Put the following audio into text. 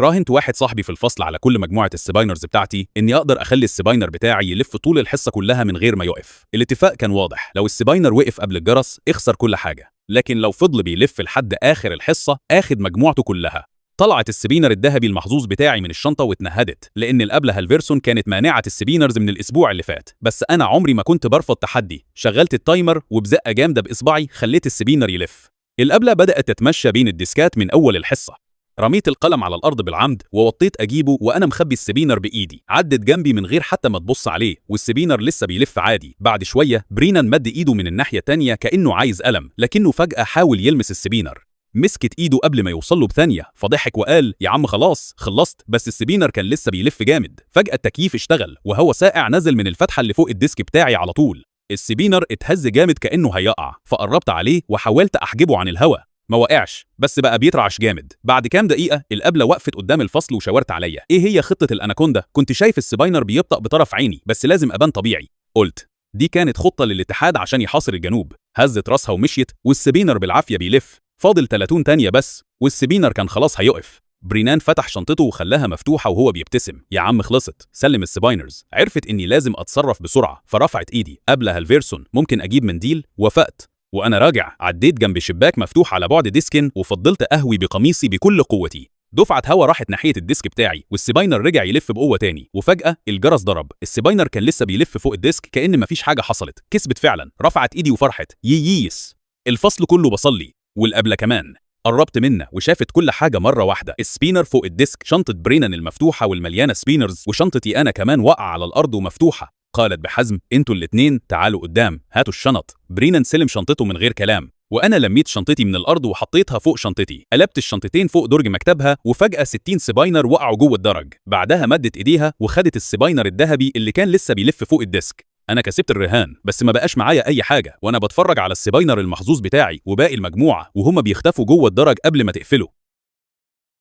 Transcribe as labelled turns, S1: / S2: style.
S1: راهنت واحد صاحبي في الفصل على كل مجموعة السباينرز بتاعتي إني أقدر أخلي السباينر بتاعي يلف طول الحصة كلها من غير ما يقف. الاتفاق كان واضح، لو السباينر وقف قبل الجرس اخسر كل حاجة، لكن لو فضل بيلف لحد آخر الحصة آخد مجموعته كلها. طلعت السبينر الذهبي المحظوظ بتاعي من الشنطة واتنهدت، لأن الأبلة هالفيرسون كانت مانعة السبينرز من الأسبوع اللي فات. بس أنا عمري ما كنت برفض تحدي، شغلت التايمر وبزقة جامدة بإصبعي خليت السبينر يلف. الأبلة بدأت تتمشى بين الديسكات من أول الحصة. رميت القلم على الأرض بالعمد ووطيت أجيبه وأنا مخبي السبينر بإيدي. عدت جنبي من غير حتى ما تبص عليه والسبينر لسه بيلف عادي. بعد شوية برينان مد إيده من الناحية التانية كأنه عايز قلم، لكنه فجأة حاول يلمس السبينر. مسكت إيده قبل ما يوصله بثانية، فضحك وقال يا عم خلاص خلصت. بس السبينر كان لسه بيلف جامد. فجأة التكييف اشتغل وهوا ساقع نزل من الفتحة اللي فوق الديسك بتاعي على طول. السبينر اتهز جامد كأنه هيقع، فقربت عليه وحاولت أحجبه عن الهوا. ما وقعش، بس بقى بيترعش جامد. بعد كام دقيقة الأبلة وقفت قدام الفصل وشاورت عليا. ايه هي خطة الأناكوندا؟ كنت شايف السباينر بيبطأ بطرف عيني، بس لازم أبان طبيعي. قلت دي كانت خطة للاتحاد عشان يحاصر الجنوب. هزت راسها ومشيت والسبينر بالعافية بيلف. فاضل 30 ثانية بس والسبينر كان خلاص هيقف. برينان فتح شنطته وخلاها مفتوحة وهو بيبتسم. يا عم خلصت، سلم السباينرز. عرفت إني لازم أتصرف بسرعة فرفعت إيدي. أبلة هالفيرسون ممكن أجيب منديل؟ وافقت. وأنا راجع عديت جنب شباك مفتوح على بعد ديسكن وفضلت أهوي بقميصي بكل قوتي. دفعة هوا راحت ناحية الديسك بتاعي والسباينر رجع يلف بقوة تاني. وفجأة الجرس ضرب. السباينر كان لسه بيلف فوق الديسك كأن مفيش حاجة حصلت. كسبت فعلا. رفعت إيدي وفرحت ييس. الفصل كله بصلي والأبلة كمان. قربت منها وشافت كل حاجة مرة واحدة. السبينر فوق الديسك، شنطة برينان المفتوحة والمليانة سبينرز، وشنطتي أنا كمان وقع على الأرض ومفتوحة. قالت بحزم انتوا الاتنين تعالوا قدام هاتوا الشنط. برينان سلم شنطته من غير كلام، وانا لميت شنطتي من الارض وحطيتها فوق شنطتي. قلبت الشنطتين فوق درج مكتبها وفجأة 60 سباينر وقعوا جوه الدرج. بعدها مدت ايديها وخدت السباينر الذهبي اللي كان لسه بيلف فوق الديسك. انا كسبت الرهان، بس ما بقاش معايا اي حاجة وانا بتفرج على السباينر المحظوظ بتاعي وباقي المجموعة وهما بيختفوا جوه الدرج قبل ما تقفله.